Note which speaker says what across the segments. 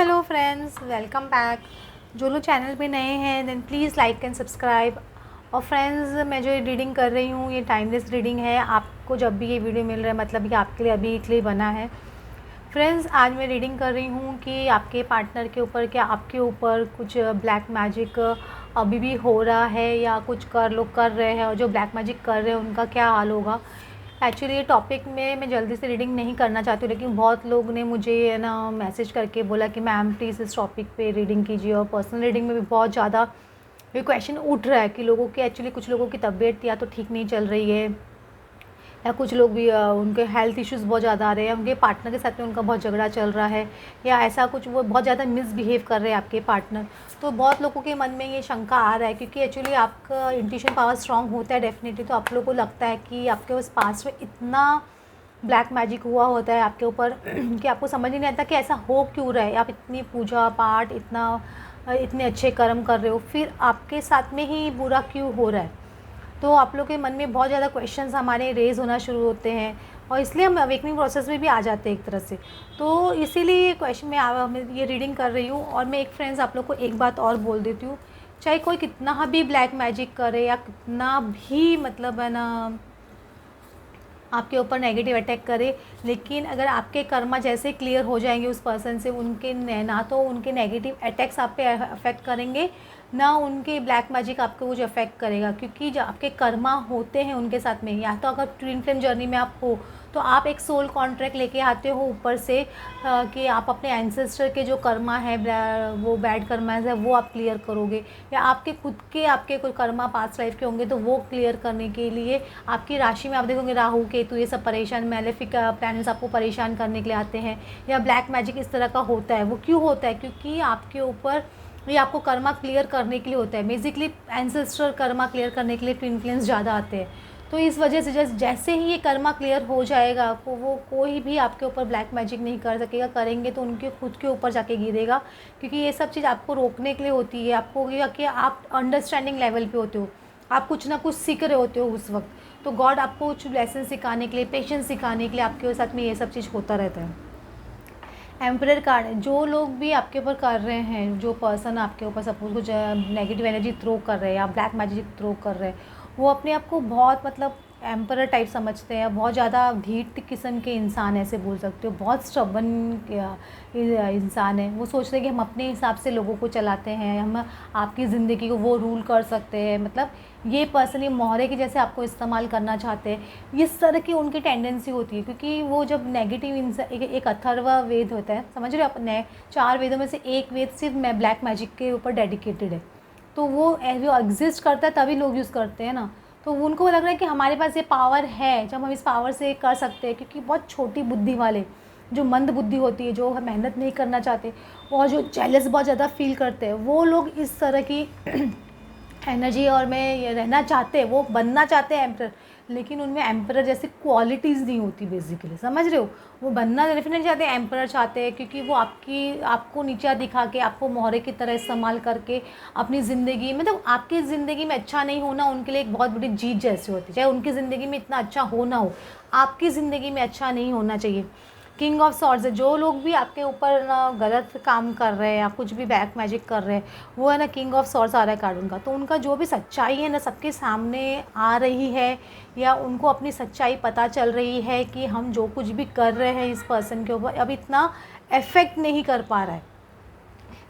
Speaker 1: Hello friends, welcome back. जो लोग channel पे नए हैं then please like and subscribe. और फ्रेंड्स, मैं जो रीडिंग कर रही हूँ ये टाइमलेस रीडिंग है। आपको जब भी ये वीडियो मिल रहा है मतलब ये आपके लिए अभी के लिए बना है। फ्रेंड्स, आज मैं रीडिंग कर रही हूँ कि आपके पार्टनर के ऊपर क्या आपके ऊपर कुछ ब्लैक मैजिक अभी भी हो रहा है या कुछ लोग कर रहे हैं, और जो ब्लैक मैजिक कर रहे हैं उनका क्या हाल होगा। एक्चुअली ये टॉपिक में मैं जल्दी से रीडिंग नहीं करना चाहती हूँ, लेकिन बहुत लोग ने मुझे ना मैसेज करके बोला कि मैम प्लीज़ इस टॉपिक पे रीडिंग कीजिए। और पर्सनल रीडिंग में भी बहुत ज़्यादा ये क्वेश्चन उठ रहा है कि लोगों की एक्चुअली कुछ लोगों की तबीयत या तो ठीक नहीं चल रही है, या कुछ लोग भी उनके हेल्थ इश्यूज़ बहुत ज़्यादा आ रहे हैं, उनके पार्टनर के साथ में उनका बहुत झगड़ा चल रहा है, या ऐसा कुछ वो बहुत ज़्यादा मिसबिहेव कर रहे हैं आपके पार्टनर। तो बहुत लोगों के मन में ये शंका आ रहा है, क्योंकि एक्चुअली आपका इंट्यूशन पावर स्ट्रांग होता है डेफिनेटली। तो आप लोगों को लगता है कि आपके उस पास्ट में इतना ब्लैक मैजिक हुआ होता है आपके ऊपर कि आपको समझ ही नहीं आता कि ऐसा हो क्यों रहा है। आप इतनी पूजा पाठ इतने अच्छे कर्म कर रहे हो, फिर आपके साथ में ही बुरा क्यों हो रहा है। तो आप लोग के मन में बहुत ज़्यादा क्वेश्चंस हमारे रेज़ होना शुरू होते हैं, और इसलिए हम अवेकनिंग प्रोसेस में भी आ जाते हैं एक तरह से। तो इसीलिए ये क्वेश्चन मैं ये रीडिंग कर रही हूँ। और मैं एक फ्रेंड्स आप लोग को एक बात और बोल देती हूँ, चाहे कोई कितना भी ब्लैक मैजिक करे या कितना भी मतलब है ना आपके ऊपर नेगेटिव अटैक करे, लेकिन अगर आपके कर्मा जैसे क्लियर हो जाएंगे उस पर्सन से, उनके ना तो उनके नेगेटिव अटैक्स आप पे अफेक्ट करेंगे, ना उनके ब्लैक मैजिक आपको कुछ अफेक्ट करेगा। क्योंकि जो आपके कर्मा होते हैं उनके साथ में, या तो अगर ट्विन फ्लेम जर्नी में आप हो तो आप एक सोल कॉन्ट्रैक्ट लेके आते हो ऊपर से कि आप अपने एंसेस्टर के जो कर्मा है वो बैड कर्मा है वो आप क्लियर करोगे, या आपके खुद के आपके कोई कर्मा पास्ट लाइफ के होंगे तो वो क्लियर करने के लिए आपकी राशि में आप देखोगे राहु केतु ये सब परेशान मैलेफिक प्लैनेट्स आपको परेशान करने के लिए आते हैं, या ब्लैक मैजिक इस तरह का होता है। वो क्यों होता है? क्योंकि आपके ऊपर ये आपको कर्मा क्लियर करने के लिए होता है। बेसिकली एंसेस्टर कर्मा क्लियर करने के लिए ट्विन फ्लेम्स ज़्यादा आते हैं। तो इस वजह से जैसे ही ये कर्मा क्लियर हो जाएगा वो कोई भी आपके ऊपर ब्लैक मैजिक नहीं कर सकेगा। करेंगे तो उनके खुद के ऊपर जाके गिरेगा, क्योंकि ये सब चीज़ आपको रोकने के लिए होती है। आपको कि आप अंडरस्टैंडिंग लेवल पे होते हो, आप कुछ ना कुछ सीख रहे होते हो उस वक्त, तो गॉड आपको कुछ लेसन सिखाने के लिए, पेशेंस सिखाने के लिए आपके साथ में ये सब चीज़ होता रहता है। एम्परर कार्ड, जो लोग भी आपके ऊपर कर रहे हैं, जो पर्सन आपके ऊपर सपोज कुछ नेगेटिव एनर्जी थ्रो कर रहे हैं या ब्लैक मैजिक थ्रो कर रहे हैं, वो अपने आप को बहुत मतलब एम्परर टाइप समझते हैं। बहुत ज़्यादा ढीठ किस्म के इंसान ऐसे बोल सकते हो, बहुत स्टबन इंसान है। वो सोच रहे हैं कि हम अपने हिसाब से लोगों को चलाते हैं, हम आपकी ज़िंदगी को वो रूल कर सकते हैं। मतलब ये पर्सन ये मोहरे के जैसे आपको इस्तेमाल करना चाहते हैं। इस तरह की उनकी टेंडेंसी होती है, क्योंकि वो जब नेगेटिव एक अथर्वा वेद होता है, समझ रहे हो अपने 4 वेदों में से एक वेद सिर्फ ब्लैक मैजिक के ऊपर डेडिकेटेड है। तो वो जो एग्जिस्ट करता है तभी लोग यूज़ करते हैं ना। तो उनको लग रहा है कि हमारे पास ये पावर है, जब हम इस पावर से कर सकते हैं। क्योंकि बहुत छोटी बुद्धि वाले, जो मंद बुद्धि होती है, जो मेहनत नहीं करना चाहते और जो जेलस बहुत ज़्यादा फील करते हैं, वो लोग इस तरह की एनर्जी और में ये रहना चाहते हैं, वो बनना चाहते हैं एम्परर, लेकिन उनमें एम्परर जैसी क्वालिटीज़ नहीं होती बेसिकली, समझ रहे हो। वो बनना डेफिनेटली चाहते हैं, एम्परर चाहते हैं, क्योंकि वो आपको नीचा दिखा के, आपको मोहरे की तरह इस्तेमाल करके अपनी ज़िंदगी मतलब आपकी ज़िंदगी में अच्छा नहीं होना उनके लिए एक बहुत बड़ी जीत जैसी होती है। चाहे उनकी ज़िंदगी में इतना अच्छा हो ना हो, आपकी ज़िंदगी में अच्छा नहीं होना चाहिए। किंग ऑफ सॉर्ड्स है, जो लोग भी आपके ऊपर ना गलत काम कर रहे हैं या कुछ भी ब्लैक मैजिक कर रहे हैं, वो है ना किंग ऑफ सॉर्ड्स आ रहा है कार्ड उनका। तो उनका जो भी सच्चाई है ना सबके सामने आ रही है, या उनको अपनी सच्चाई पता चल रही है कि हम जो कुछ भी कर रहे हैं इस पर्सन के ऊपर अब इतना इफ़ेक्ट नहीं कर पा रहा है।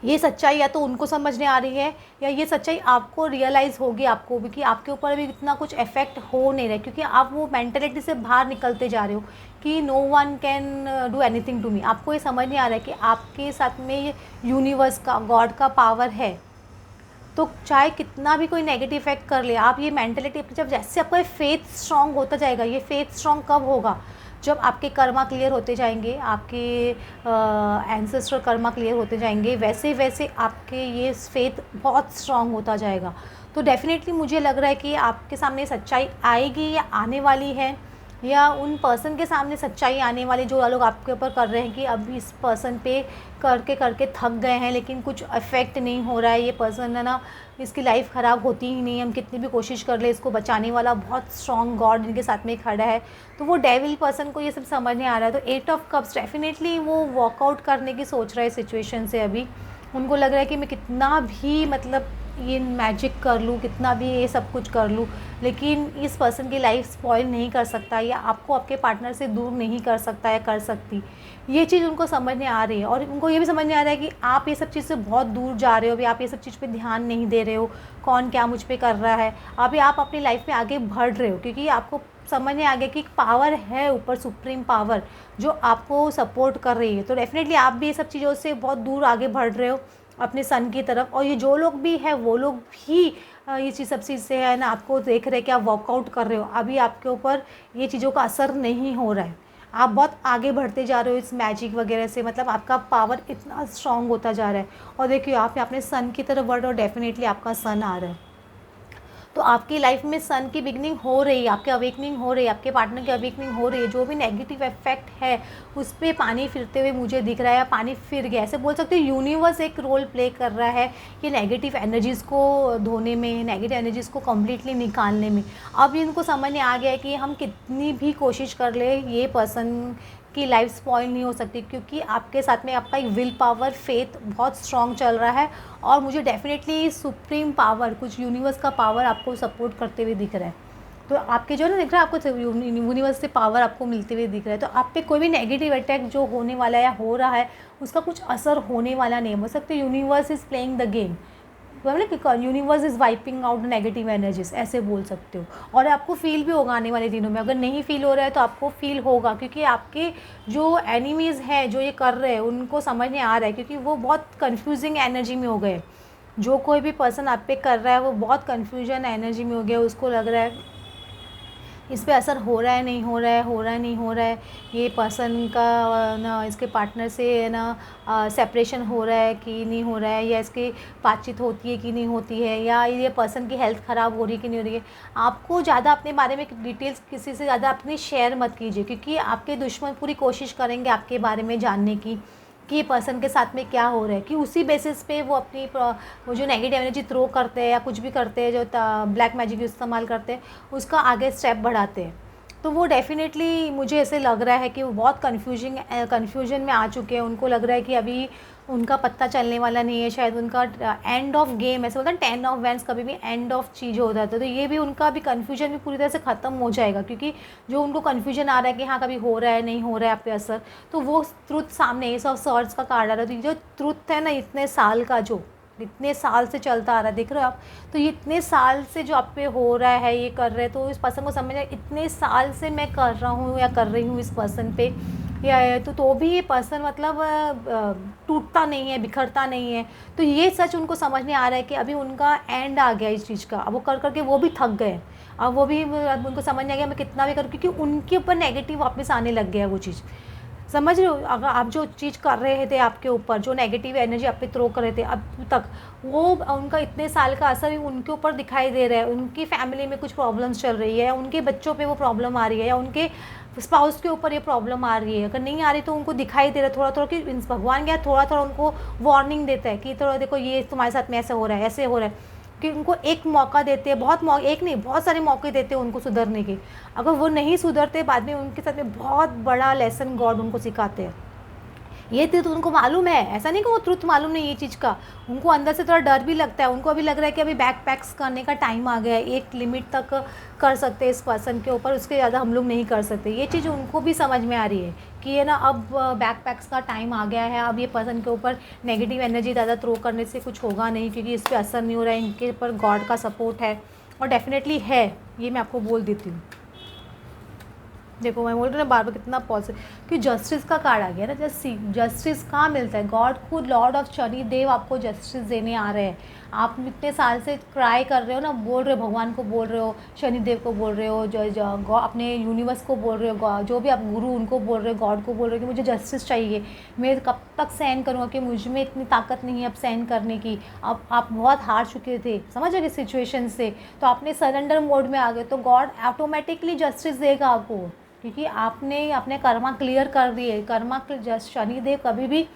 Speaker 1: ये सच्चाई या तो उनको समझने आ रही है, या ये सच्चाई आपको रियलाइज़ होगी आपको भी कि आपके ऊपर अभी इतना कुछ इफेक्ट हो नहीं रहा है, क्योंकि आप वो मेंटेलिटी से बाहर निकलते जा रहे हो कि no one can do anything to me. आपको ये समझ नहीं आ रहा है कि आपके साथ में ये यूनिवर्स का, गॉड का पावर है। तो चाहे कितना भी कोई नेगेटिव इफेक्ट कर ले, आप ये मेंटेलिटी जब जैसे आपका फेथ स्ट्रांग होता जाएगा। ये फेथ स्ट्रांग कब होगा? जब आपके कर्मा क्लियर होते जाएंगे, आपके एंसेस्टर कर्मा क्लियर होते जाएंगे, वैसे वैसे आपके ये फेथ बहुत स्ट्रांग होता जाएगा। तो डेफिनेटली मुझे लग रहा है कि आपके सामने सच्चाई आएगी या आने वाली है, या उन पर्सन के सामने सच्चाई आने वाली जो लोग आपके ऊपर कर रहे हैं कि अब इस पर्सन पे करके करके थक गए हैं लेकिन कुछ इफ़ेक्ट नहीं हो रहा है, ये पर्सन है ना, इसकी लाइफ ख़राब होती ही नहीं, हम कितनी भी कोशिश कर ले इसको बचाने वाला बहुत स्ट्रॉन्ग गॉड इनके साथ में खड़ा है। तो वो डेविल पर्सन को ये सब समझ नहीं आ रहा है। तो 8 ऑफ कप्स डेफिनेटली वो वॉकआउट करने की सोच रहा है सिचुएशन से। अभी उनको लग रहा है कि मैं कितना भी मतलब ये मैजिक कर लूँ, कितना भी ये सब कुछ कर लूँ, लेकिन इस पर्सन की लाइफ स्पॉइल नहीं कर सकता या आपको आपके पार्टनर से दूर नहीं कर सकता या कर सकती। ये चीज़ उनको समझ में आ रही है और उनको ये भी समझ में आ रहा है कि आप ये सब चीज़ से बहुत दूर जा रहे हो, अभी आप ये सब चीज़ पे ध्यान नहीं दे रहे हो, कौन क्या मुझ पे कर रहा है, अभी आप अपनी लाइफ में आगे बढ़ रहे हो क्योंकि आपको समझ में आ गया कि एक पावर है ऊपर, सुप्रीम पावर जो आपको सपोर्ट कर रही है। तो डेफिनेटली आप भी ये सब चीज़ों से बहुत दूर आगे बढ़ रहे हो अपने सन की तरफ। और ये जो लोग भी है वो लोग भी ये चीज़ सब चीज़ से है ना आपको देख रहे हैं कि आप वर्कआउट कर रहे हो, अभी आपके ऊपर ये चीज़ों का असर नहीं हो रहा है, आप बहुत आगे बढ़ते जा रहे हो इस मैजिक वगैरह से, मतलब आपका पावर इतना स्ट्रांग होता जा रहा है। और देखिए आप अपने सन की तरफ बढ़ रहे हो, डेफिनेटली आपका सन आ रहा है। तो आपकी लाइफ में सन की बिगनिंग हो रही है, आपकी अवेकनिंग हो रही है, आपके पार्टनर की अवेकनिंग हो रही है। जो भी नेगेटिव इफेक्ट है उस पर पानी फिरते हुए मुझे दिख रहा है, पानी फिर गया, ऐसे बोल सकते हो यूनिवर्स एक रोल प्ले कर रहा है ये नेगेटिव एनर्जीज़ को धोने में, नेगेटिव एनर्जीज़ को कम्प्लीटली निकालने में। अब इनको समझ में आ गया है कि हम कितनी भी कोशिश कर ले ये पर्सन की लाइफ स्पॉइल नहीं हो सकती क्योंकि आपके साथ में आपका एक विल पावर, फेथ बहुत स्ट्रॉन्ग चल रहा है और मुझे डेफिनेटली सुप्रीम पावर, कुछ यूनिवर्स का पावर आपको सपोर्ट करते हुए दिख रहा है। तो आपके जो है ना दिख रहा है आपको यूनिवर्स से पावर आपको मिलते हुए दिख रहा है। तो आप पे कोई भी नेगेटिव अटैक जो होने वाला है या हो रहा है उसका कुछ असर होने वाला नहीं हो सकता। Universe is playing the game, universe is wiping out negative energies, ऐसे बोल सकते हो। और आपको फील भी होगा आने वाले दिनों में, अगर नहीं फील हो रहा है तो आपको फील होगा क्योंकि आपके जो एनिमीज़ हैं जो ये कर रहे हैं उनको समझ में आ रहा है क्योंकि वो बहुत कन्फ्यूजिंग एनर्जी में हो गए। जो कोई भी पर्सन आप पे कर रहा है वो बहुत कन्फ्यूजन एनर्जी में हो गया, उसको लग रहा है इस पे असर हो रहा है नहीं हो रहा है, हो रहा है नहीं हो रहा है, ये पर्सन का ना इसके पार्टनर से ना सेपरेशन हो रहा है कि नहीं हो रहा है, या इसकी बातचीत होती है कि नहीं होती है, या ये पर्सन की हेल्थ ख़राब हो रही है कि नहीं हो रही है। आपको ज़्यादा अपने बारे में डिटेल्स किसी से ज़्यादा अपनी शेयर मत कीजिए क्योंकि आपके दुश्मन पूरी कोशिश करेंगे आपके बारे में जानने की कि ये पर्सन के साथ में क्या हो रहा है, कि उसी बेसिस पे वो अपनी वो जो नेगेटिव एनर्जी थ्रो करते हैं या कुछ भी करते हैं, जो ब्लैक मैजिक इस्तेमाल करते हैं, उसका आगे स्टेप बढ़ाते हैं। तो वो डेफिनेटली मुझे ऐसे लग रहा है कि वो बहुत कन्फ्यूजन में आ चुके हैं। उनको लग रहा है कि अभी उनका पत्ता चलने वाला नहीं है, शायद उनका एंड ऑफ गेम, ऐसे बोलते हैं 10 ऑफ वैंड्स कभी भी एंड ऑफ चीज़ हो जाता है। तो ये भी उनका भी कन्फ्यूजन भी पूरी तरह से ख़त्म हो जाएगा क्योंकि जो उनको कन्फ्यूजन आ रहा है कि हाँ कभी हो रहा है नहीं हो रहा है आप पे असर, तो वो ट्रुथ सामने एस ऑफ सॉर्ड्स का कार्ड आ रहा है। तो ये जो ट्रुथ है ना इतने साल का, जो इतने साल से चलता आ रहा है, देख रहे हो आप, तो ये इतने साल से जो आप पे हो रहा है ये कर रहे हैं, तो इस पर्सन को समझ आए इतने साल से मैं कर रहा हूँ या कर रही हूँ इस पर्सन पे या तो भी ये पर्सन मतलब टूटता नहीं है, बिखरता नहीं है। तो ये सच उनको समझ में आ रहा है कि अभी उनका एंड आ गया इस चीज़ का। अब वो कर करके वो भी थक गए, अब वो भी अब उनको समझ नहीं आ गया मैं कितना भी करूँ क्योंकि उनके ऊपर नेगेटिव वापस आने लग गया है वो चीज़। समझ रहे हो, अगर आप जो चीज़ कर रहे थे आपके ऊपर, जो नेगेटिव एनर्जी आप पे थ्रो कर रहे थे अब तक, वो उनका इतने साल का असर उनके ऊपर दिखाई दे रहा है। उनकी फैमिली में कुछ प्रॉब्लम्स चल रही है, उनके बच्चों पे वो प्रॉब्लम आ रही है, या उनके स्पाउस के ऊपर ये प्रॉब्लम आ रही है। अगर नहीं आ रही तो उनको दिखाई दे रहा है थोड़ा थोड़ा कि भगवान क्या थोड़ा थोड़ा उनको वार्निंग देता है कि थोड़ा देखो ये तुम्हारे साथ में ऐसा हो रहा है, ऐसे हो रहा है, कि उनको एक मौका देते हैं, एक नहीं बहुत सारे मौके देते हैं उनको सुधरने के। अगर वो नहीं सुधरते बाद में उनके साथ में बहुत बड़ा लेसन गॉड उनको सिखाते हैं। ये ट्रुथ उनको मालूम है, ऐसा नहीं कि वो ट्रुथ मालूम नहीं ये चीज़ का, उनको अंदर से थोड़ा डर भी लगता है। उनको अभी लग रहा है कि अभी बैक पैक्स करने का टाइम आ गया है, एक लिमिट तक कर सकते हैं इस पर्सन के ऊपर, उसके ज़्यादा हम लोग नहीं कर सकते। ये चीज़ उनको भी समझ में आ रही है कि ये ना अब बैक पैक्स का टाइम आ गया है, अब ये पर्सन के ऊपर नेगेटिव एनर्जी ज़्यादा थ्रो करने से कुछ होगा नहीं क्योंकि इस पर असर नहीं हो रहा है, इनके ऊपर गॉड का सपोर्ट है और डेफिनेटली है, ये मैं आपको बोल देती हूँ। देखो मैं बोल रही हूँ ना बार बार कितना पॉजिटिव, कि जस्टिस का कार्ड आ गया ना, जस्टिस कहाँ मिलता है, गॉड खुद लॉर्ड ऑफ शनि देव आपको जस्टिस देने आ रहे हैं। आप इतने साल से ट्राई कर रहे हो ना, बोल रहे हो भगवान को बोल रहे हो, शनि देव को बोल रहे हो, जो अपने यूनिवर्स को बोल रहे हो, जो भी आप गुरु उनको बोल रहे हो, गॉड को बोल रहे हो कि मुझे जस्टिस चाहिए, मैं कब तक सहन करूँगा कि मुझ में इतनी ताकत नहीं है अब सहन करने की। अब आप बहुत हार चुके थे, समझ गए सिचुएशन से, तो आपने सरेंडर मोड में आ गए, तो गॉड ऑटोमेटिकली जस्टिस देगा आपको। क्योंकि आपने अपने कर्मा क्लियर कर दिए। कर्मा जस्ट शनिदेव कभी भी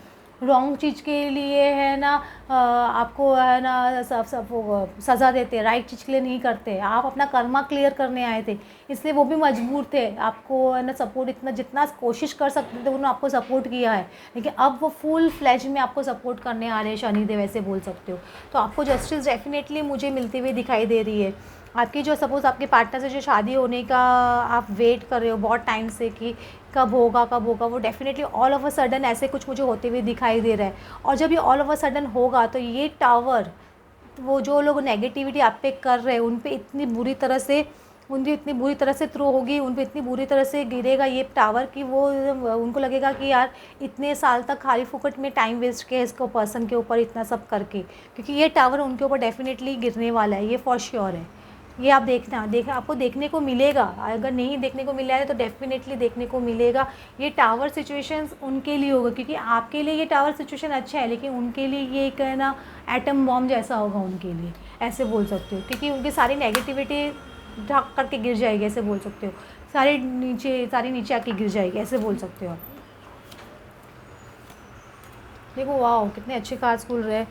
Speaker 1: रॉन्ग चीज़ के लिए है ना आपको है ना सब वो सज़ा देते हैं, राइट चीज़ के लिए नहीं करते। आप अपना कर्मा क्लियर करने आए थे, इसलिए वो भी मजबूर थे आपको है ना सपोर्ट, इतना जितना कोशिश कर सकते थे उन्होंने आपको सपोर्ट किया है। लेकिन अब वो फुल फ्लैज में आपको सपोर्ट करने आ रहे हैं शनिदेव, ऐसे बोल सकते हो। तो आपको जस्टिस डेफिनेटली मुझे मिलती हुई दिखाई दे रही है। आपकी जो सपोज़ आपके पार्टनर से जो शादी होने का आप वेट कर रहे हो बहुत टाइम से कि कब होगा कब होगा, वो definitely all of a sudden ऐसे कुछ मुझे होते हुए दिखाई दे रहा है। और जब ये ऑल ऑफ अ सडन होगा तो ये टावर, वो जो लोग नेगेटिविटी आप पे कर रहे हैं उन पे इतनी बुरी तरह से थ्रो होगी, उन पे इतनी बुरी तरह से गिरेगा ये टावर कि वो उनको लगेगा कि यार इतने साल तक खाली फुकट में टाइम वेस्ट किया इसको पर्सन के ऊपर इतना सब करके, क्योंकि ये टावर उनके ऊपर डेफिनेटली गिरने वाला है, ये फॉर श्योर है। ये आप आपको देखने को मिलेगा। अगर नहीं देखने को मिला है तो डेफिनेटली देखने को मिलेगा। ये टावर सिचुएशंस उनके लिए होगा, क्योंकि आपके लिए ये टावर सिचुएशन अच्छा है, लेकिन उनके लिए ये एक है ना एटम बॉम्ब जैसा होगा उनके लिए, ऐसे बोल सकते हो। क्योंकि उनकी सारी नेगेटिविटी ढक करके गिर जाएगी, ऐसे बोल सकते हो। सारी नीचे आके गिर जाएगी, ऐसे बोल सकते हो आप। देखो वाह कितने अच्छे कार्ड्स खुल रहे हैं।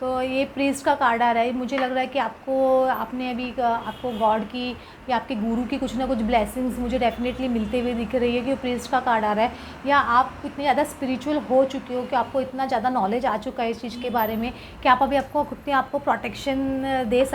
Speaker 1: तो ये प्रीस्ट का कार्ड आ रहा है। मुझे लग रहा है कि आपने अभी आपको गॉड की या आपके गुरु की कुछ ना कुछ ब्लेसिंग्स मुझे डेफिनेटली मिलते हुए दिख रही है, कि प्रीस्ट का कार्ड आ रहा है। या आप इतने ज़्यादा स्पिरिचुअल हो चुके हो कि आपको इतना ज़्यादा नॉलेज आ चुका है इस चीज़ के बारे में कि आप अभी आपको प्रोटेक्शन दे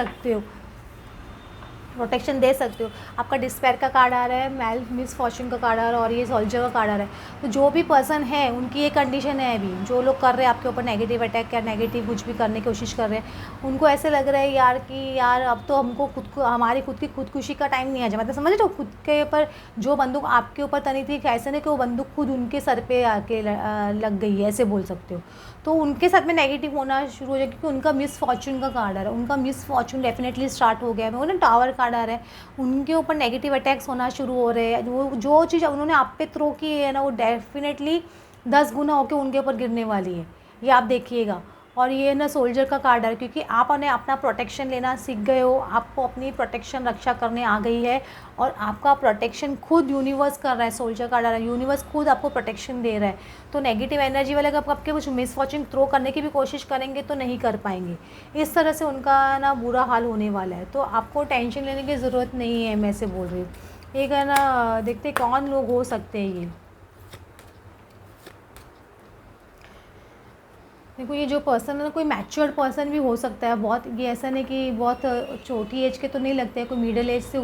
Speaker 1: सकते हो, आपका डिस्पेयर का कार्ड आ रहा है, मिस फॉर्चून का कार्ड आ रहा है और ये सोल्जर का कार्ड आ रहा है। तो जो भी पर्सन है उनकी ये कंडीशन है, अभी जो लोग कर रहे हैं आपके ऊपर नेगेटिव अटैक या नेगेटिव कुछ भी करने की कोशिश कर रहे हैं, उनको ऐसे लग रहा है यार कि यार अब तो हमको हमारी खुद की खुदकुशी का टाइम नहीं आ जाए। मतलब समझ लो, खुद के ऊपर जो बंदूक आपके ऊपर तनी थी, ऐसे नहीं कि वो बंदूक खुद उनके सर पे आके लग गई है, ऐसे बोल सकते हो। तो उनके साथ में नेगेटिव होना शुरू हो जाए, क्योंकि उनका मिस फॉर्चून का कार्ड आ रहा है। उनका मिस फॉर्चून डेफिनेटली स्टार्ट हो गया है। वो ना टावर कार्ड आ रहा है, उनके ऊपर नेगेटिव अटैक्स होना शुरू हो रहे हैं। जो चीज़ उन्होंने आप पे थ्रो की है ना, वो डेफिनेटली 10 गुना होकर उनके ऊपर गिरने वाली है, ये आप देखिएगा। और ये ना सोल्जर का कार्ड है, क्योंकि आपने अपना प्रोटेक्शन लेना सीख गए हो, आपको अपनी प्रोटेक्शन रक्षा करने आ गई है और आपका प्रोटेक्शन खुद यूनिवर्स कर रहा है। सोल्जर कार्ड आ रहा है, यूनिवर्स खुद आपको प्रोटेक्शन दे रहा है। तो नेगेटिव एनर्जी वाले अगर आपके कुछ मिसफॉर्चून थ्रो करने की भी कोशिश करेंगे तो नहीं कर पाएंगे। इस तरह से उनका ना बुरा हाल होने वाला है। तो आपको टेंशन लेने की ज़रूरत नहीं है, मैं से बोल रही हूँ। एक है ना, देखते कौन लोग हो सकते हैं ये। देखो ये जो पर्सन है ना, कोई मैच्योर्ड पर्सन भी हो सकता है बहुत। ये ऐसा नहीं कि बहुत छोटी एज के तो नहीं लगते हैं, कोई मिडिल एज से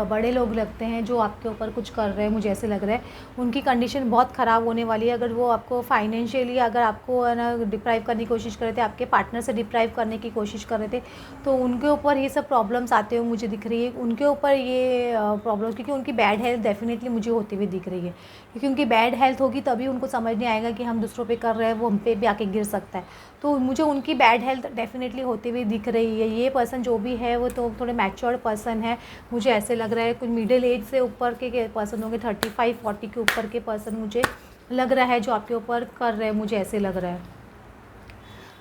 Speaker 1: बड़े लोग लगते हैं जो आपके ऊपर कुछ कर रहे हैं। मुझे ऐसे लग रहा है उनकी कंडीशन बहुत ख़राब होने वाली है। अगर वो आपको फाइनेंशियली अगर आपको है ना डिप्राइव करने की कोशिश कर रहे थे, आपके पार्टनर से डिप्राइव करने की कोशिश कर रहे थे, तो उनके ऊपर ये सब प्रॉब्लम्स आते हुए मुझे दिख रही है। उनके ऊपर ये प्रॉब्लम्स, क्योंकि उनकी बैड हेल्थ डेफिनेटली मुझे होती हुई दिख रही है। क्योंकि उनकी बैड हेल्थ होगी तभी उनको समझ नहीं आएगा कि हम दूसरों पे कर रहे हैं, वो हम पे भी आके गिर सकता है। तो मुझे उनकी बैड हेल्थ डेफिनेटली होती हुई दिख रही है। ये पर्सन जो भी है वो तो थोड़े मैच्योर्ड पर्सन है, मुझे ऐसे लग रहा है। कुछ मिडिल एज से ऊपर के पर्सन होंगे, 35-40 के ऊपर के पर्सन मुझे लग रहा है जो आपके ऊपर कर रहे हैं, मुझे ऐसे लग रहा है।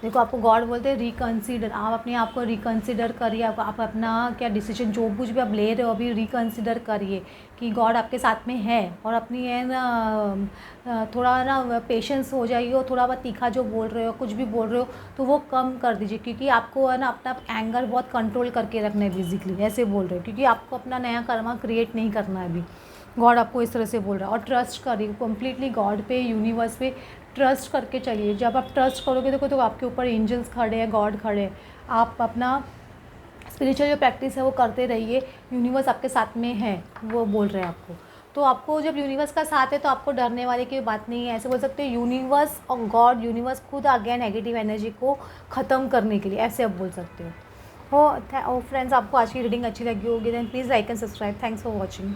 Speaker 1: देखो आपको गॉड बोलते हैं रिकंसीडर, आप अपने आप को रिकंसीडर करिए। आप अपना क्या डिसीजन जो कुछ भी आप ले रहे हो अभी रिकंसीडर करिए कि गॉड आपके साथ में है। और अपनी है ना थोड़ा ना पेशेंस हो जाइए, और थोड़ा बहुत तीखा जो बोल रहे हो कुछ भी बोल रहे हो तो वो कम कर दीजिए, क्योंकि आपको है ना अपना एंगर बहुत कंट्रोल करके रखना है बेसिकली, ऐसे बोल रहे हो। क्योंकि आपको अपना नया कर्मा क्रिएट नहीं करना है अभी, गॉड आपको इस तरह से बोल रहा है। और ट्रस्ट करिए कम्प्लीटली गॉड पे, यूनिवर्स पे ट्रस्ट करके चलिए। जब आप ट्रस्ट करोगे तो आपके ऊपर एंजल्स खड़े हैं, गॉड खड़े हैं। आप अपना स्पिरिचुअल जो प्रैक्टिस है वो करते रहिए, यूनिवर्स आपके साथ में है, वो बोल रहे हैं आपको। तो आपको जब यूनिवर्स का साथ है तो आपको डरने वाले की बात नहीं है, ऐसे बोल सकते हो। यूनिवर्स और गॉड, यूनिवर्स खुद आ गया नेगेटिव एनर्जी को ख़त्म करने के लिए, ऐसे आप बोल सकते हो। फ्रेंड्स, आपको आज की रीडिंग अच्छी लगी होगी, then please like and subscribe. Thanks for watching.